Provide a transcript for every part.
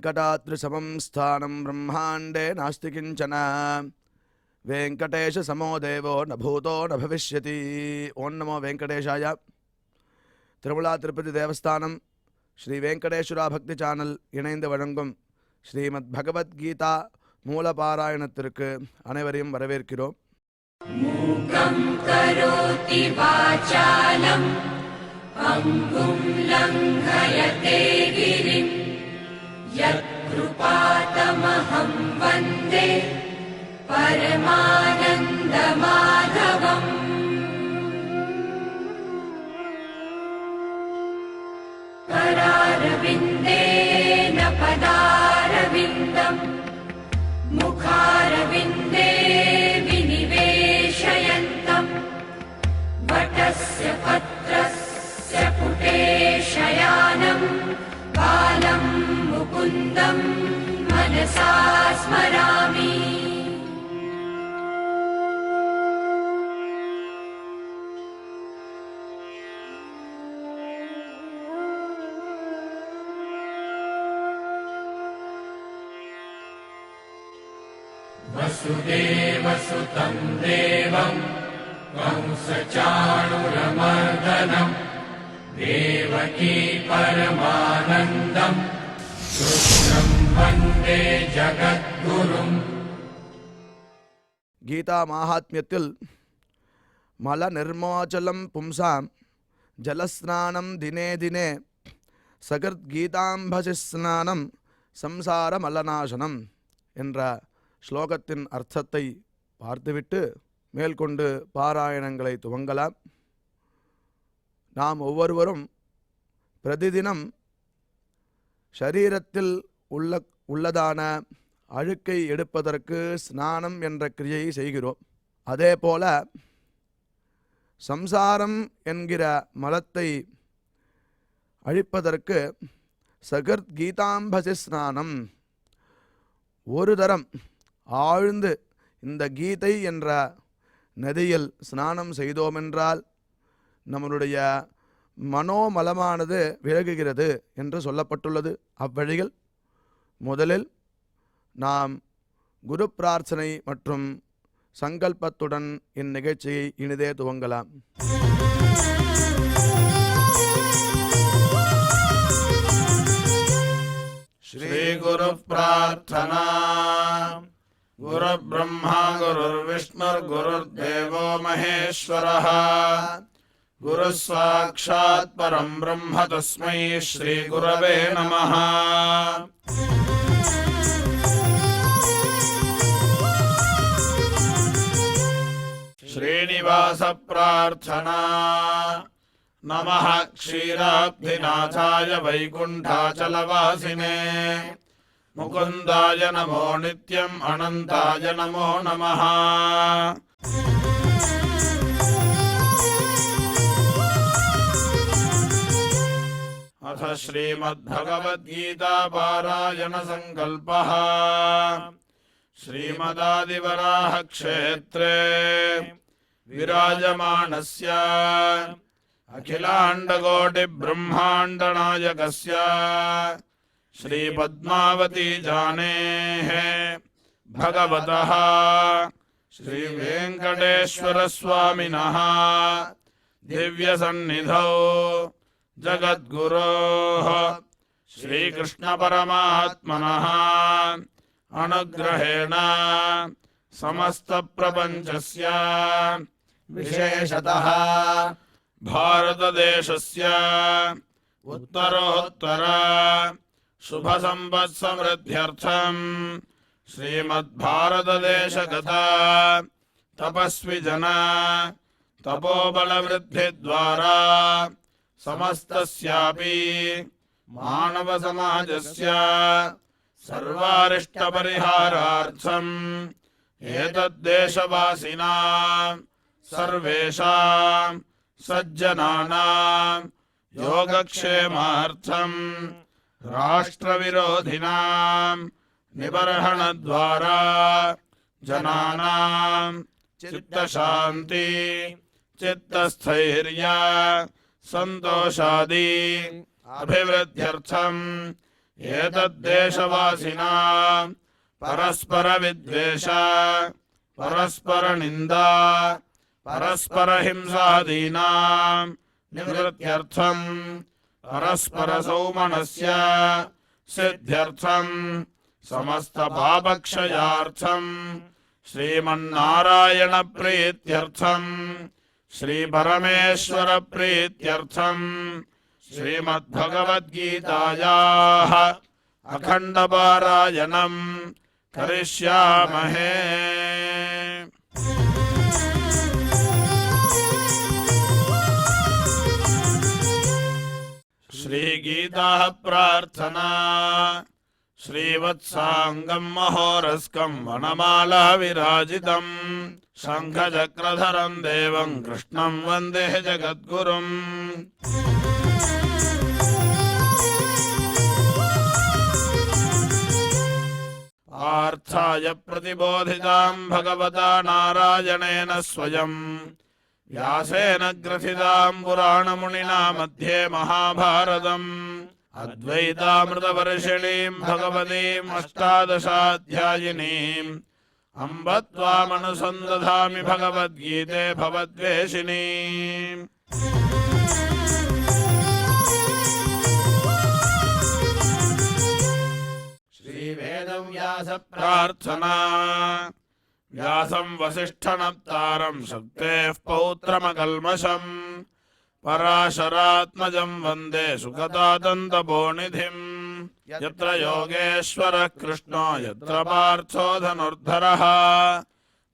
वेङ्कटाद्रिसमं स्थानं ब्रह्माण्डे नास्ति किञ्चन वेङ्कटेशसमो देवो न भूतो न भविष्यति. ओं नमो वेङ्कटेशाय. திருமலா திருப்பதி தேவஸ்தானம் ஸ்ரீ வெங்கடேஸ்வரா பக்தி சேனல் இணைந்து வழங்கும் ஸ்ரீமத் பகவத்கீதா மூலபாராயணத்திற்கு அனைவரையும் வரவேற்கிறோம். மூகம் கரோதி வாசாலம் அங்கும் லங்கயதே கிரிம் யத் கிருபாதமஹம் வந்தே பரமானந்த மாதவம். करारविन्देन पदारविन्दम् मुखारविन्दे विनिवेशयन्तम् वटस्य पत्रस्य पुटे शयानम् बालं मुकुन्दं मनसा स्मरामि. वसुदेवसुतं देवं कंसचाणूरमर्दनं देवकी परमानन्दं कृष्णं वन्दे जगद्गुरुम्. கீதா மாஹாத்மியத்தில் மல நிர்மாச்சலம் பும்சாம் ஜலஸ்நானம் தினே தினே சகர்த் கீதாம்பசி ஸ்நானம் சம்சார மலநாசனம் என்ற ஸ்லோகத்தின் அர்த்தத்தை பார்த்துவிட்டு மேற்கொண்டு பாராயணங்களை துவங்கலாம். நாம் ஒவ்வொருவரும் பிரதிதினம் ஷரீரத்தில் உள்ளதான அழுக்கை எடுப்பதற்கு ஸ்நானம் என்ற கிரியை செய்கிறோம். அதேபோல சம்சாரம் என்கிற மலத்தை அழிப்பதற்கு சகர்த் கீதாம்பசி ஸ்நானம் ஒரு தரம் ஆழ்ந்து இந்த கீதை என்ற நதியில் ஸ்நானம் செய்தோமென்றால் நம்மளுடைய மனோமலமானது விலகுகிறது என்று சொல்லப்பட்டுள்ளது. அவ்வழியில் முதலில் நாம் குரு பிரார்த்தனை மற்றும் சங்கல்பத்துடன் இந்நிகழ்ச்சியை இனிதே துவங்கலாம். श्री गुरु प्रार्थना. गुरु ब्रह्मा गुरुर्विष्णुर्गुरुर्देवो महेश्वरः गुरु साक्षात् परं ब्रह्म तस्मै श्री गुरवे नमः. श्रीनिवास प्रार्थना. नमः क्षीराब्धिनाथाय वैकुण्ठाचलवासिने मुकुन्दाय नमो नित्यम् अनन्ताय नमो नमः. अथ श्रीमद्भगवद्गीता पारायण संकल्पः. श्रीमदादिवराह क्षेत्रे विराजमानस्य अखिलाण्डकोटि ब्रह्माण्डनायकस्य श्री पद्मावती जानेः भगवतः श्री वेंकटेश्वर स्वामिनः दिव्यसन्निधौ जगद्गुरोः श्रीकृष्ण परमात्मनः अनुग्रहेण समस्त प्रपंचस्य विशेषतः भारतदेशस्य उत्तरोत्तर शुभ संपत् समृद्ध्यर्थं श्रीमद्भारतदेशगता तपस्वी जना तपोबल वृद्धि द्वारा समस्तस्यापि मानव समाजस्य सर्वारिष्ट परिहारार्थं एतद्देशवासिनां सर्वेषां सज्जनानां योगक्षेमार्थं राष्ट्रविरोधिनां निबर्हणद्वारा जनानां चित्तशान्ति चित्तस्थैर्य संतोषादि अभिवृद्ध्यर्थं एतद्देशवासिनां परस्परविद्वेष परस्परनिन्दा परस्परहिंसादीनां निवृत्त्यर्थं परस्परसौमनस्य सिद्ध्यर्थं समस्तपापक्षयार्थं श्रीमन्नारायणप्रीत्यर्थं श्रीपरमेश्वरप्रीत्यर्थं श्रीमद्भगवद्गीतायाः अखण्डपारायणं करिष्यामहे। श्रीगीताः प्रार्थना श्रीवत्साङ्गं महोरस्कं वनमाला विराजितं शङ्खचक्रधरं देवं कृष्णं वन्दे जगद्गुरुम्। पार्थाय प्रतिबोधितां भगवता नारायणेन स्वयं व्यासेन ग्रथितां पुराणमुनिना मध्ये महाभारतम् अद्वैतामृतवर्षिणीं भगवतीम् अष्टादशाध्यायिनीम् अम्ब त्वामनुसन्दधामि भगवद्गीते भवद्वेषिणीम्। श्रीवेदव्यास प्रार्थना व्यासं वसिष्ठनप्तारं शक्तेः पौत्रमकल्मषम् पराशरात्मजं वन्दे सुगतादन्तपोनिधिम्। यत्र योगेश्वरः कृष्णो यत्र पार्थो धनुर्धरः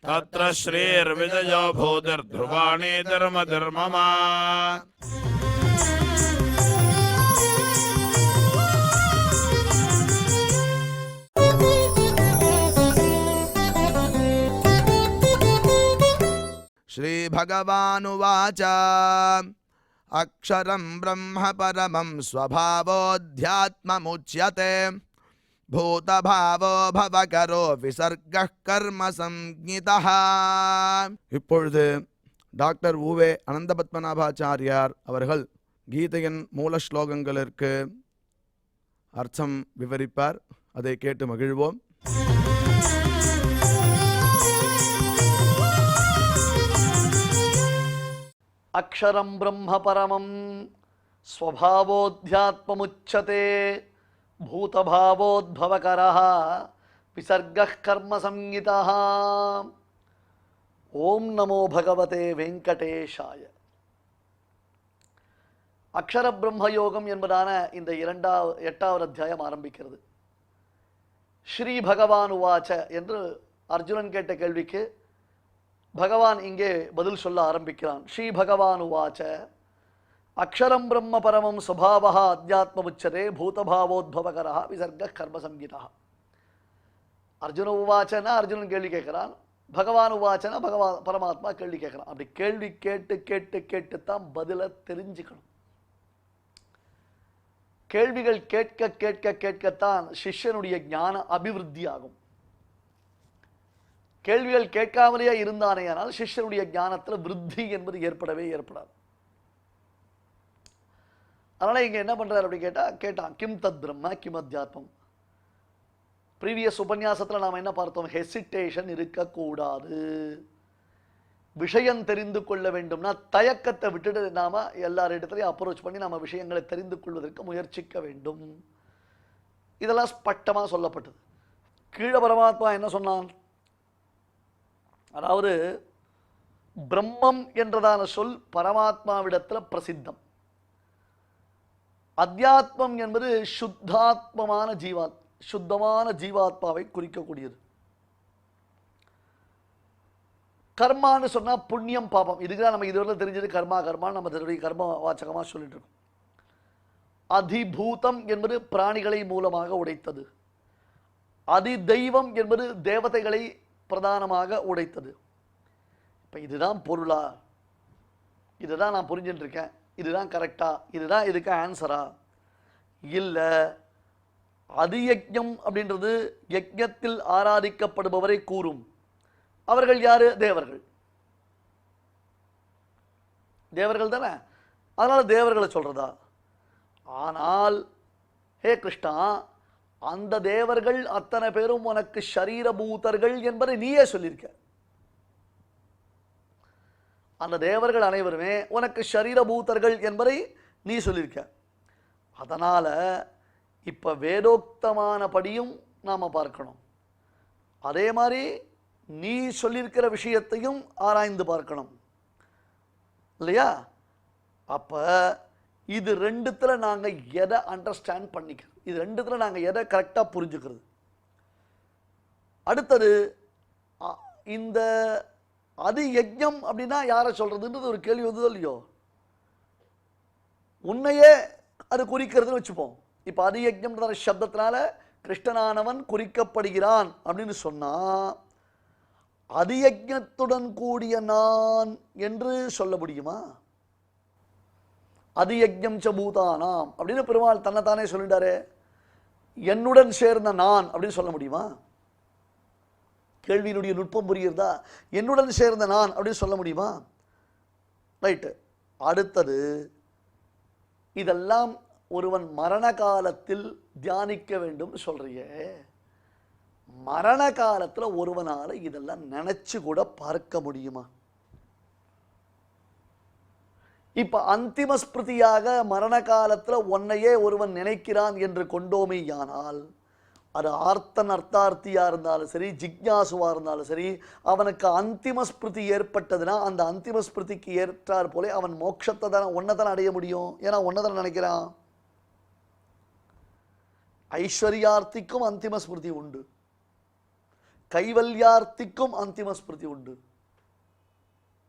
तत्र श्रीर्विजयो भूतिर्ध्रुवाणी धर्मधर्मम। श्रीभगवानुवाच अक्षरं ब्रह्म परमं स्वभावोऽध्यात्ममुच्यते भूतभावो भवकरो विसर्गः कर्म संज्ञितः। இப்பொழுது டாக்டர் உவே அனந்தபத்மநாபாச்சாரியார் அவர்கள் கீதையின் மூல ஸ்லோகங்களுக்கு அர்த்தம் விவரிப்பார். அதை கேட்டு மகிழ்வோம். अक्षरं ब्रह्म परमं स्वभावोऽध्यात्ममुच्यते भूतभावोद्भवकरः विसर्गः कर्म संज्ञितः। ओम नमो भगवते वेंकटेशाय. அக்ஷர பிரம்ம யோகம் என்பதான இந்த 8வது அத்தியாயம் ஆரம்பிக்கிறது. ஸ்ரீ பகவான் உவாச்ச என்று அர்ஜுனன் கேட்ட கேள்விக்கு பகவான் இங்கே பதில் சொல்ல ஆரம்பிக்கிறான். ஸ்ரீ பகவான் உவாச்ச அக்ஷரம் பிரம்ம பரமம் சுபாவः அத்தியாத்மமுச்சதே பூதபாவோத்பவகரः விசர்கः கர்ம சம்ஹிதः. அர்ஜுன உவாச்சனா அர்ஜுனன் கேள்வி கேட்கிறான், பகவான் உவாச்சனா பரமாத்மா கேள்வி கேட்கிறான். அப்படி கேள்வி கேட்டு கேட்டு கேட்டுத்தான் பதிலை தெரிஞ்சுக்கணும். கேள்விகள் கேட்க கேட்க கேட்கத்தான் சிஷ்யனுடைய ஞான அபிவிருத்தி ஆகும். கேள்விகள் கேட்காமலேயே இருந்தானேயானால் சிஷ்யனுடைய ஞானத்தில் விருத்தி என்பது ஏற்படவே ஏற்படாது. அதனால இங்க என்ன பண்றாரு அப்படி கேட்டான் கிம் தத் பிரம்ம கிம் அத்தியாத்மம். ப்ரீவியஸ் உபன்யாசத்தில் நாம் என்ன பார்த்தோம்? ஹெசிடேஷன் இருக்கக்கூடாது. விஷயம் தெரிந்து கொள்ள வேண்டும்னா தயக்கத்தை விட்டுட்டு நாம எல்லாரிடத்திலையும் அப்ரோச் பண்ணி நாம விஷயங்களை தெரிந்து கொள்வதற்கு முயற்சிக்க வேண்டும். இதெல்லாம் ஸ்பஷ்டமா சொல்லப்பட்டது. கீழ பரமாத்மா என்ன சொன்னான்? அதாவது பிரம்மம் என்றதான சொல் பரமாத்மாவிடத்தில் பிரசித்தம். அத்தியாத்மம் என்பது சுத்தமான ஜீவாத்மாவை குறிக்கக்கூடியது. கர்மான்னு சொன்னா புண்ணியம் பாபம். இதுக்குதான் நம்ம இதுவரை தெரிஞ்சது கர்மா நம்ம கர்ம வாச்சகமா சொல்லிட்டு இருக்கோம். அதிபூதம் என்பது பிராணிகளை மூலமாக உடைத்தது. அதி தெய்வம் என்பது தேவதைகளை பிரதானமாக உடைத்தது. இப்ப இதுதான் பொருளா? இதுதான் நான் புரிஞ்சுட்டு இருக்கேன், இதுதான் கரெக்டா, இதுதான் இதுக்கு ஆன்சரா? இல்ல அதியஜ்ஞம் அப்படின்றது யஜ்ஞத்தில் ஆராதிக்கப்படுபவரை கூறும். அவர்கள் யாரு? தேவர்கள் தானே. அதனால தேவர்களை சொல்றதா? ஆனால் ஹே கிருஷ்ணா, அந்த தேவர்கள் அத்தனை பேரும் உனக்கு ஷரீரபூதர்கள் என்பதை நீயே சொல்லியிருக்க. அந்த தேவர்கள் அனைவருமே உனக்கு ஷரீரபூதர்கள் என்பதை நீ சொல்லியிருக்க. அதனால இப்ப வேதோக்தமான படியும் நாம பார்க்கணும். அதே மாதிரி நீ சொல்லியிருக்கிற விஷயத்தையும் ஆராய்ந்து பார்க்கணும் இல்லையா? அப்ப இது ரெண்டுத்துல நாங்க எதை அண்டர்ஸ்டாண்ட் பண்ணிக்கிறது, இது ரெண்டுத்துல நாங்க எதை கரெக்டா புரிஞ்சுக்கிறது. அடுத்தது இந்த அது யஜ்ஞம் அப்படின்னா யாரை சொல்றதுன்றது ஒரு கேள்வி வந்ததோ இல்லையோ. உன்னையே அது குறிக்கிறதுன்னு வச்சுப்போம். இப்ப அது யஜ்ஞம்ன்ற சப்தத்தினால கிருஷ்ணனானவன் குறிக்கப்படுகிறான் அப்படின்னு சொன்னா, அது யஜ்ஞத்துடன் கூடிய நான் என்று சொல்ல முடியுமா? அது யஜ்ஞம் ச பூதானாம் அப்படின்னு பெருமாள் தன்னைத்தானே சொல்லிட்டாரு. என்னுடன் சேர்ந்த நான் அப்படின்னு சொல்ல முடியுமா? கேள்வியினுடைய நுட்பம் புரிகிறதா? என்னுடன் சேர்ந்த நான் அப்படின்னு சொல்ல முடியுமா? ரைட்டு. அடுத்தது, இதெல்லாம் ஒருவன் மரண காலத்தில் தியானிக்க வேண்டும் சொல்றியே, மரண காலத்துல ஒருவனால இதெல்லாம் நினைச்சு கூட பார்க்க முடியுமா? இப்ப அந்திம ஸ்மிருதியாக மரண காலத்துல ஒன்னையே ஒருவன் நினைக்கிறான் என்று கொண்டோமேயானால், அது ஆர்த்தன் அர்த்தார்த்தியா இருந்தாலும் சரி, ஜிக்ஞாசுவா இருந்தாலும் சரி, அவனுக்கு அந்திம ஸ்மிருதி ஏற்பட்டதுன்னா அந்த அந்திம ஸ்மிருதிக்கு ஏற்றார் போல அவன் மோட்சத்தை தானே ஒன்னதான் அடைய முடியும். ஏன்னா ஒன்னதான் நினைக்கிறான். ஐஸ்வர்யார்த்திக்கும் அந்திம ஸ்மிருதி உண்டு, கைவல்யார்த்திக்கும் அந்திம ஸ்மிருதி உண்டு,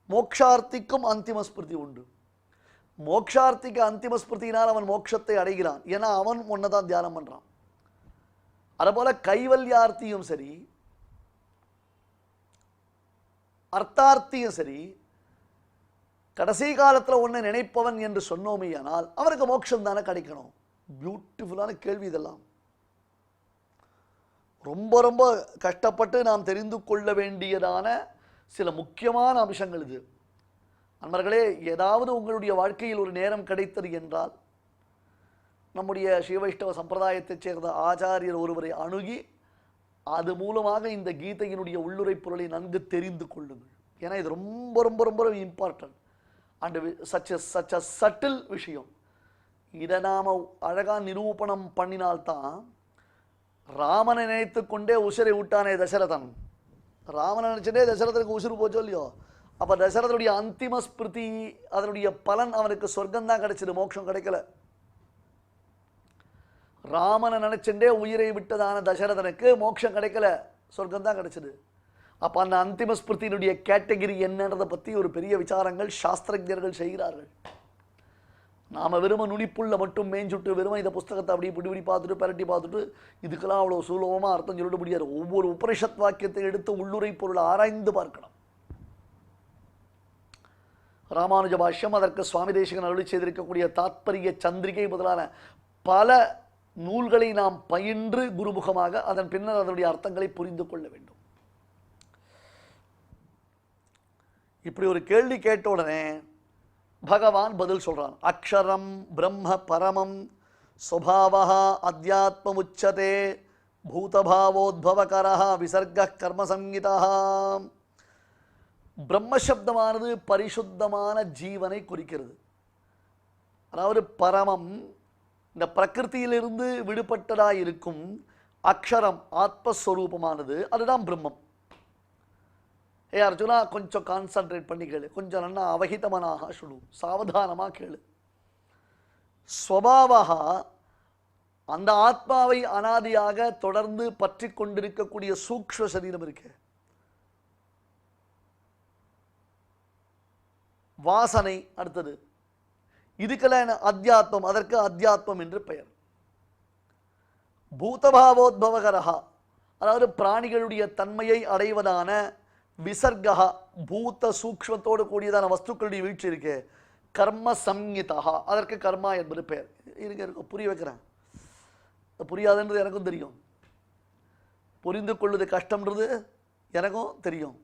மோக்ஷார்த்திக்கும் அந்திம ஸ்மிருதி உண்டு. மோக்ஷார்த்திக்கு அந்திம ஸ்மிருதியினால் அவன் மோட்சத்தை அடைகிறான். ஏன்னா அவன் ஒன்னதான் தியானம் பண்றான். அதுபோல கைவல்யார்த்தியும் சரி, அர்த்தார்த்தியும் சரி, கடைசி காலத்துல ஒன்னை நினைப்பவன் என்று சொன்னோமேயானால் அவனுக்கு மோட்சம் தானே கிடைக்கணும். பியூட்டிஃபுல்லான கேள்வி இதெல்லாம். ரொம்ப ரொம்ப கஷ்டப்பட்டு நாம் தெரிந்து கொள்ள வேண்டியதான சில முக்கியமான அம்சங்கள் இது. நண்பர்களே, ஏதாவது உங்களுடைய வாழ்க்கையில் ஒரு நேரம் கிடைத்தது என்றால் நம்முடைய ஸ்ரீவைஷ்ணவ சம்பிரதாயத்தைச் சேர்ந்த ஆச்சாரியர் ஒருவரை அணுகி அது மூலமாக இந்த கீதையினுடைய உள்ளுரை பொருளை நன்கு தெரிந்து கொள்ளுங்கள். ஏன்னா இது ரொம்ப ரொம்ப ரொம்ப important and such a subtle விஷயம். இதை நாம அழகா நிரூபணம் பண்ணினால்தான். ராமனை நினைத்து கொண்டே உசிரை விட்டானே தசரதன், ராமனை நினைச்சதே தசரதனுக்கு உசுறு போச்சோ இல்லையோ. அப்ப தசரதனுடைய அந்திம ஸ்மிருதி, அதனுடைய பலன் அவனுக்கு சொர்க்கம் தான் கிடைச்சது, மோட்சம் கிடைக்கல. ராமனை நினைச்சுட்டே உயிரை விட்டதான தசரதனுக்கு மோட்சம் கிடைக்கல, சொர்க்கம் தான் கிடைச்சது. அப்ப அந்த அந்திம ஸ்மிருதியினுடைய கேட்டகிரி என்னன்றதை பத்தி ஒரு பெரிய விசாரங்கள் சாஸ்திரஜர்கள் செய்கிறார்கள். நாம வெறும நுனிப்புள்ள மட்டும் மேஞ்சுட்டு வெறும இந்த புஸ்தகத்தை அப்படி பிடி பார்த்துட்டு பரட்டி பார்த்துட்டு இதுக்கெல்லாம் அவ்வளவு சுலபமா அர்த்தம் சொல்லிட முடியாது. ஒவ்வொரு உபனிஷத் வாக்கியத்தை எடுத்து உள்ளுரை பொருளை ஆராய்ந்து பார்க்கணும். ராமானுஜ பாஷ்யம், அதற்கு சுவாமி தேசிகன் அருளி செய்திருக்கக்கூடிய தாத்பரிய சந்திரிகை முதலான பல நூல்களை நாம் பயின்று குருமுகமாக அதன் பின்னர் அதனுடைய அர்த்தங்களை புரிந்து கொள்ள வேண்டும். இப்படி ஒரு கேள்வி கேட்ட உடனே பகவான் பதில் சொல்றான். அக்ஷரம் பிரம்ம பரமம் ஸ்வபாவஹ அத்யாத்மமுச்சதே பூதபாவோத்பவகரஹ விசர்க கர்ம சம்ஹிதா. பிரம்மசப்தமானது பரிசுத்தமான ஜீவனை குறிக்கிறது. அதாவது பரமம் இந்த பிரகிருத்தியிலிருந்து விடுபட்டதாய் இருக்கும் அக்ஷரம் ஆத்மஸ்வரூபமானது, அதுதான் பிரம்மம். ஏ அர்ஜுனா, கொஞ்சம் கான்சன்ட்ரேட் பண்ணி கேளு, கொஞ்சம் நல்லா அவஹிதமனாக சுடு, சாவதானமா கேளு. ஸ்வபாவஹா, அந்த ஆத்மாவை அனாதியாக தொடர்ந்து பற்றி கொண்டிருக்கக்கூடிய சூக்ஷ்ம சரீரம் இருக்கு, வாசனை. அடுத்தது இதுக்கெல்லாம் அத்தியாத்மம், அதற்கு அத்தியாத்மம் என்று பெயர். பூதபாவோத்பவகரஹா, அதாவது பிராணிகளுடைய தன்மையை அடைவதான விசர்கா, பூத சூக்ஷ்மத்தோடு கூடியதான வஸ்துக்களுடைய வீழ்ச்சி இருக்கு, கர்ம சம்ஹிதா, அதற்கு கர்மா என்பது பெயர். இருக்க புரிய வைக்கிறேன், புரியாதுன்றது எனக்கும் தெரியும், புரிந்து கொள்வது கஷ்டம்ன்றது எனக்கும் தெரியும்.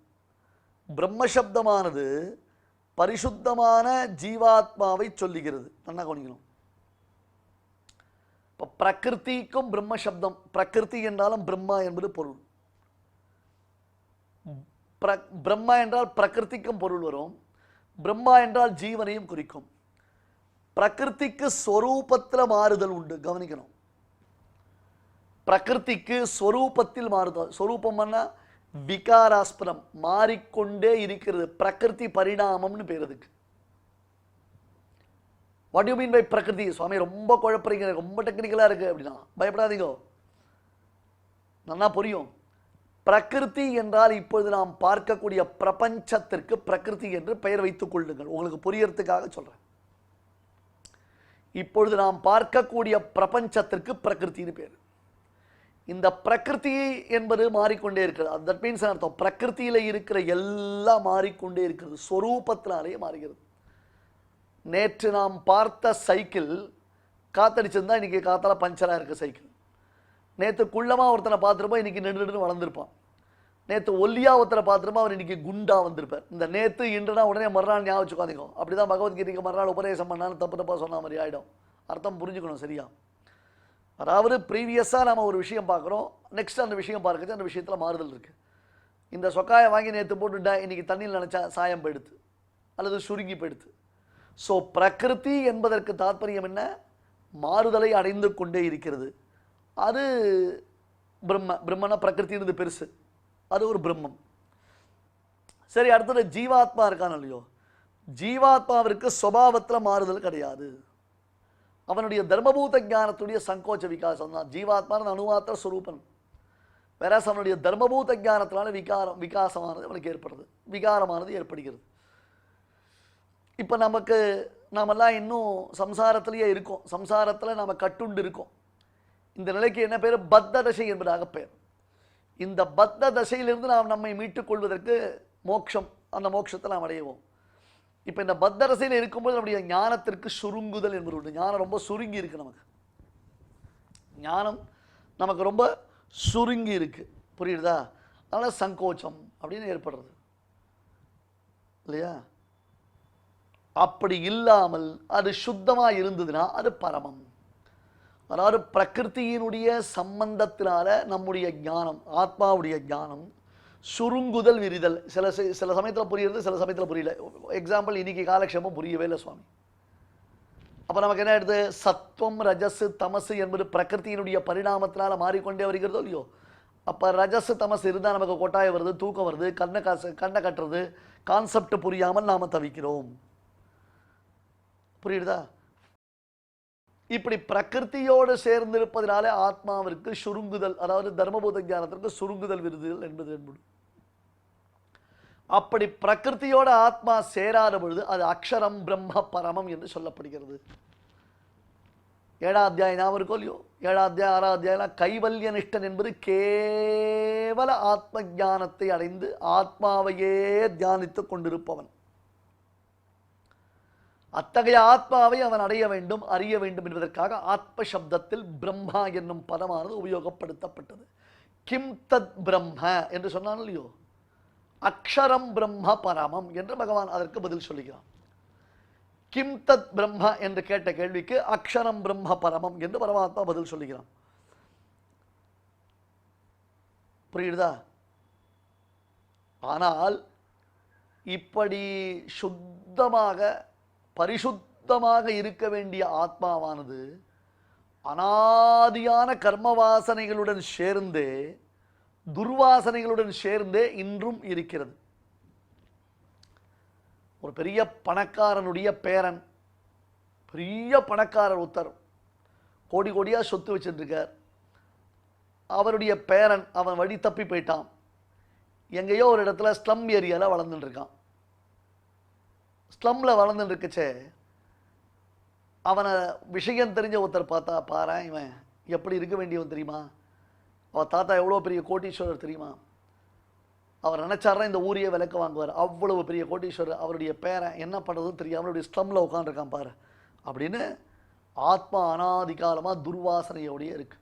பிரம்மசப்தமானது பரிசுத்தமான ஜீவாத்மாவை சொல்லுகிறது. நல்லா கவனிக்கணும். இப்போ பிரகிருதிக்கும் பிரம்ம சப்தம், பிரகிருதி என்றாலும் பிரம்மா என்பது பொருள். பிரம்மா என்றால் பிரகிருதிக்கும் பொருள் வரும், பிரம்மா என்றால் ஜீவனையும் குறிக்கும். பிரகிருதிக்கு ஸ்வரூபத்தில் மாறுதல் உண்டு, கவனிக்கணும். பிரகிருதிக்கு ஸ்வரூபத்தில் மாறுதல், ஸ்வரூபம்னா விகாராஸ்பதம், மாறிக்கொண்டே இருக்கிறது. பிரகிருதி பரிணாமம்னு பேர் அதுக்கு. வாட் யூ மீன் பை பிரகிருதி? சுவாமி ரொம்ப குழப்பறீங்க, ரொம்ப டெக்னிக்கலாக இருக்குது அப்படின்னா பயப்படாதீங்க, நல்லா புரியும். பிரகிருதி என்றால் இப்பொழுது நாம் பார்க்கக்கூடிய பிரபஞ்சத்திற்கு பிரகிருதி என்று பெயர் வைத்துக் கொள்ளுங்கள், உங்களுக்கு புரியறதுக்காக சொல்கிறேன். இப்பொழுது நாம் பார்க்கக்கூடிய பிரபஞ்சத்திற்கு பிரகிருத்தின்னு பேர். இந்த பிரகிருதி என்பது மாறிக்கொண்டே இருக்கிறது. தட் மீன்ஸ் அர்த்தம், பிரகிருத்தியில் இருக்கிற எல்லாம் மாறிக்கொண்டே இருக்கிறது, ஸ்வரூபத்தினாலேயே மாறுகிறது. நேற்று நாம் பார்த்த சைக்கிள் காத்தடிச்சிருந்தா இன்னைக்கு காத்தால பஞ்சராக இருக்குது சைக்கிள். நேற்று குள்ளமாக ஒருத்தனை பார்த்துருப்போம், இன்னைக்கு நெடுன்னு வளர்ந்துருப்பான். நேற்று ஒல்லியா ஒருத்தரை பார்த்துருப்போம், அவர் இன்னைக்கு குண்டா வந்திருப்பார். இந்த நேற்று இன்றுனா உடனே மறுநாள் ஞாபகம் வச்சுக்காதீங்க. அப்படிதான் பகவத்கீதைக்கு மறுநாள் உபதேசம் பண்ணாலும் தப்பு தப்பாக சொன்ன மாதிரி ஆகிடும். அர்த்தம் புரிஞ்சுக்கணும் சரியா. அதாவது ப்ரீவியஸாக நம்ம ஒரு விஷயம் பார்க்குறோம், நெக்ஸ்ட் அந்த விஷயம் பார்க்குறது, அந்த விஷயத்தில் மாறுதல் இருக்குது. இந்த சொக்காயை வாங்கி நேற்று போட்டுட்டா இன்னைக்கு தண்ணியில் நினச்சா சாயம் போயிடுது அல்லது சுருங்கி போயிடுது. ஸோ பிரகிருதி என்பதற்கு தாற்பயம் என்ன? மாறுதலை அடைந்து கொண்டே இருக்கிறது. அது பிரம்மனா பிரகிருத்தின்றது பெருசு, அது ஒரு பிரம்மம். சரி, அடுத்தது ஜீவாத்மா இருக்கான இல்லையோ, ஜீவாத்மாவிற்கு சுபாவத்தில் மாறுதல் கிடையாது. அவனுடைய தர்மபூத ஞானத்துடைய சங்கோச்ச விகாசம் தான். ஜீவாத்மான அணுமாத்திர ஸ்வரூபன், வேற அவனுடைய தர்மபூத ஞானத்தினால விகாசமானது அவனுக்கு ஏற்படுறது, விகாரமானது ஏற்படுகிறது. இப்போ நாமெல்லாம் இன்னும் சம்சாரத்திலேயே இருக்கோம், சம்சாரத்தில் நாம் கட்டுண்டு இருக்கோம். இந்த நிலைக்கு என்ன பேர்? பத்த தசை என்பதாக பெயர். இந்த பத்த தசையிலிருந்து நாம் நம்மை மீட்டுக் கொள்வதற்கு மோட்சம், அந்த மோட்சத்தை நாம் அடைவோம். இப்போ இந்த பத்த தசையில் இருக்கும்போது நம்முடைய ஞானத்திற்கு சுருங்குதல் என்பது உண்டு. ஞானம் ரொம்ப சுருங்கி இருக்கு, நமக்கு ஞானம் நமக்கு ரொம்ப சுருங்கி இருக்கு, புரியுதா? அதனால் சங்கோச்சம் அப்படின்னு ஏற்படுறது இல்லையா? அப்படி இல்லாமல் அது சுத்தமாக இருந்ததுன்னா அது பரமம். அதாவது பிரகிருத்தியினுடைய சம்பந்தத்தினால நம்முடைய ஞானம், ஆத்மாவுடைய ஞானம் சுருங்குதல் விரிதல், சில சமயத்தில் புரியுறது, சில சமயத்தில் புரியல. எக்ஸாம்பிள், இன்னைக்கு காலக்ஷேபம் புரியவே இல்லை சுவாமி. அப்போ நமக்கு என்ன ஆயிடுது? சத்வம் ரஜஸ் தமசு என்பது பிரகிருத்தியினுடைய பரிணாமத்தினால மாறிக்கொண்டே வருகிறதோ இல்லையோ. அப்போ ரஜஸ் தமசு இருந்தால் நமக்கு கொட்டாயம் வருது, தூக்கம் வருது, கண்ணை கட்டுறது, கான்செப்ட் புரியாமல் நாம் தவிக்கிறோம், புரியுதா? இப்படி பிரகிருத்தியோடு சேர்ந்திருப்பதனால ஆத்மாவிற்கு சுருங்குதல், அதாவது தர்மபூத ஞானத்திற்கு சுருங்குதல் விருதுகள் என்பது. அப்படி பிரகிருத்தியோட ஆத்மா சேராத பொழுது அது அக்ஷரம் பிரம்ம பரமம் என்று சொல்லப்படுகிறது. 7ஆம் அத்தியாயம் ஞாபகம் இருக்கோ இல்லையோ? 7ஆம் அத்தியாயம் 6ஆம் அத்தியாயம் கைவல்ய நிஷ்டன் என்பது கேவல ஆத்ம ஞானத்தை அடைந்து ஆத்மாவையே தியானித்துக் கொண்டிருப்பவன். அத்தகைய ஆத்மாவை அவன் அடைய வேண்டும், அறிய வேண்டும் என்பதற்காக ஆத்ம சப்தத்தில் பிரம்மா என்னும் பதமானது உபயோகப்படுத்தப்பட்டது. கிம் தத் பிரம்ம என்று சொன்னான் இல்லையோ, அக்ஷரம் பிரம்ம பரமம் என்று பகவான் அதற்கு பதில் சொல்லுகிறான். கிம் தத் பிரம்ம என்று கேட்ட கேள்விக்கு அக்ஷரம் பிரம்ம பரமம் என்று பரமாத்மா பதில் சொல்லுகிறான். புரியுதா? ஆனால் இப்படி சுத்தமாக பரிசுத்தமாக இருக்க வேண்டிய ஆத்மாவானது அனாதியான கர்ம வாசனைகளுடன் சேர்ந்தே, துர்வாசனைகளுடன் சேர்ந்தே இன்றும் இருக்கிறது. ஒரு பெரிய பணக்காரனுடைய பேரன், பெரிய பணக்காரர் ஒருத்தர், கோடி கோடியா சொத்து வச்சுருக்கார். அவருடைய பேரன் அவன் வழி தப்பி போயிட்டான், எங்கேயோ ஒரு இடத்துல ஸ்லம் ஏரியாவில் வளர்ந்துட்டு இருக்கான். ஸ்லம்மில் வளர்ந்துட்டு இருக்குச்சே, அவனை விஷயம் தெரிஞ்ச ஒருத்தர் பார்த்தா, பாரு இவன் எப்படி இருக்க வேண்டியவன் தெரியுமா, அவர் தாத்தா எவ்வளோ பெரிய கோட்டீஸ்வரர் தெரியுமா, அவர் நினச்சாருன்னா இந்த ஊரையே விலைக்கு வாங்குவார், அவ்வளவு பெரிய கோட்டீஸ்வரர், அவருடைய பேரன் என்ன பண்ணுறதுன்னு தெரியும், அவருடைய ஸ்லம்மில் உட்காந்துருக்கான் பாரு அப்படின்னு. ஆத்மா அனாதி காலமாக துர்வாசனையோடையே இருக்கு.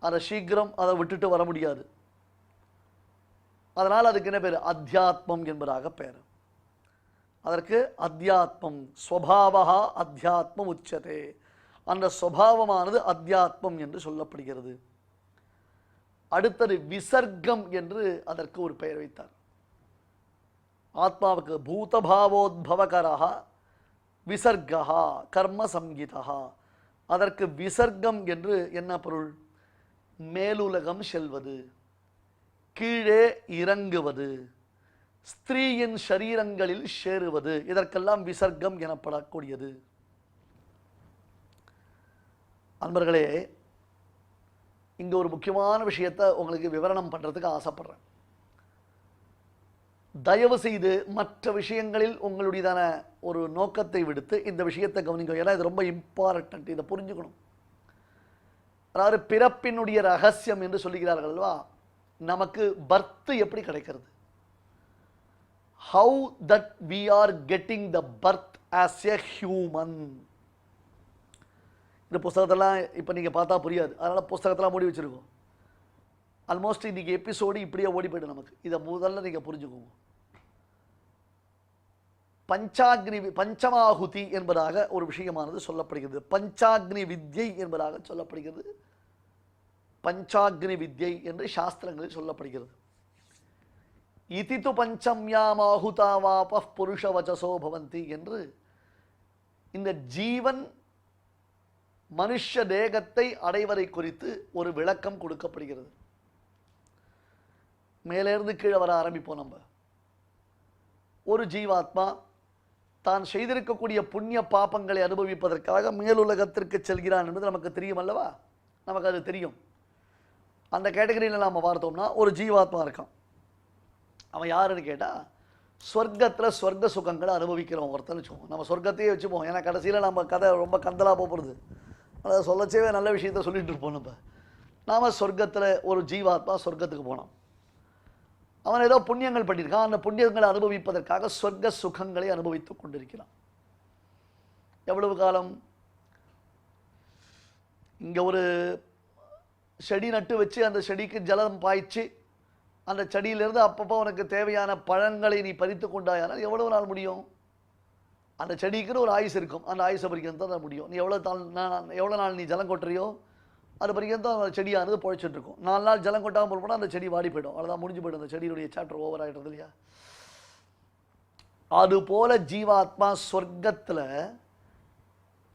அதை சீக்கிரம் அதை விட்டுட்டு வர முடியாது. அதனால் அதுக்கு என்ன பேர்? அத்தியாத்மம் என்பதாக பேர். அதற்கு அத்தியாத்மம், ஸ்வபாவா அத்தியாத்மம் உச்சதே. அந்த சுபாவமானது அத்தியாத்மம் என்று சொல்லப்படுகிறது. அடுத்தது விசர்க்கம் என்று அதற்கு ஒரு பெயர் வைத்தார். ஆத்மாவுக்கு பூதபாவோத்பவகரஹா விசர்கா கர்ம சம்ஹிதா. அதற்கு விசர்க்கம் என்று என்ன பொருள்? மேலுலகம் செல்வது, கீழே இறங்குவது, ஸ்திரீயின் ஷரீரங்களில் சேருவது, இதற்கெல்லாம் விசர்க்கம் எனப்படக்கூடியது. அன்பர்களே, இங்க ஒரு முக்கியமான விஷயத்தை உங்களுக்கு விவரணம் பண்றதுக்கு ஆசைப்படுறேன். தயவு செய்து மற்ற விஷயங்களில் உங்களுடையதான ஒரு நோக்கத்தை விடுத்து இந்த விஷயத்தை கவனிங்க. ஏன்னா இது ரொம்ப இம்பார்ட்டன்ட், இதை புரிஞ்சுக்கணும். அதாவது பிறப்பினுடைய ரகசியம் என்று சொல்லுகிறார்கள் அல்லவா, நமக்கு பர்த் எப்படி கிடைக்கிறது? How that we are getting the birth as a human. இந்த புஸ்தகத்தெல்லாம் இப்போ நீங்கள் பார்த்தா புரியாது, அதனால் புஸ்தகத்தெல்லாம் மூடி வச்சுருக்கோம். ஆல்மோஸ்ட் இன்றைக்கி எபிசோடு இப்படியே ஓடி போய்டும் நமக்கு. இதை முதல்ல நீங்கள் புரிஞ்சுக்கோங்க. பஞ்சமாகுதி என்பதாக ஒரு விஷயமானது சொல்லப்படுகிறது. பஞ்சாக்னி வித்யை என்பதாக சொல்லப்படுகிறது. பஞ்சாக்னி வித்யை என்று சாஸ்திரங்களில் சொல்லப்படுகிறது. இதித்து பஞ்சம்யாமாகுதாவாப புருஷ வச்சசோ பவந்தி என்று இந்த ஜீவன் மனுஷ தேகத்தை அடைவதை குறித்து ஒரு விளக்கம் கொடுக்கப்படுகிறது. மேலிருந்து கீழே வர ஆரம்பிப்போம். நம்ம ஒரு ஜீவாத்மா தான் செய்திருக்கக்கூடிய புண்ணிய பாபங்களை அனுபவிப்பதற்காக மேலுலகத்திற்கு செல்கிறான் என்பது நமக்கு தெரியும் அல்லவா? நமக்கு அது தெரியும். அந்த கேட்டகரியில் நாம் பார்த்தோம்னா ஒரு ஜீவாத்மா இருக்கான். அவன் யாருன்னு கேட்டால் சொர்க்கத்தில் சொர்க்க சுகங்களை அனுபவிக்கிறவன் ஒருத்தன்னு வச்சுப்போம். நம்ம சொர்க்கத்தையே வச்சுப்போம். ஏன்னா கடைசியில் நம்ம கதை ரொம்ப கந்தலாக போகிறது. அதை சொல்லச்சேவே நல்ல விஷயத்த சொல்லிட்டு இருப்போம். நாம் சொர்க்கத்தில் ஒரு ஜீவாத்மா சொர்க்கத்துக்கு போனோம். அவன் ஏதோ புண்ணியங்கள் பண்ணியிருக்கான். அந்த புண்ணியங்களை அனுபவிப்பதற்காக சொர்க்க சுகங்களை அனுபவித்துக் கொண்டிருக்கிறான். எவ்வளவு காலம்? இங்கே ஒரு செடி நட்டு வச்சு அந்த செடிக்கு ஜலம் பாய்ச்சி அந்த செடியிலிருந்து அப்பப்போ உனக்கு தேவையான பழங்களை நீ பறித்து கொண்டாயானால் எவ்வளவு நாள் முடியும்? அந்த செடிக்குன்னு ஒரு ஆயுசு இருக்கும். அந்த ஆயுசை பறிக்கிறது தான் முடியும். நீ எவ்வளோ நாள் நீ ஜலம் கொட்டுறியோ அது பறிக்கிறது தான் அந்த செடியானது பொழைச்சிட்டு இருக்கும். 4 நாள் ஜலம் கொட்டாமல் போனால் அந்த செடி வாடி போயிடும். அவ்வளோதான், முடிஞ்சு போய்டும். அந்த செடியுடைய சாப்டர் ஓவர் ஆகிடுறது இல்லையா? அதுபோல ஜீவாத்மா சொர்க்கத்தில்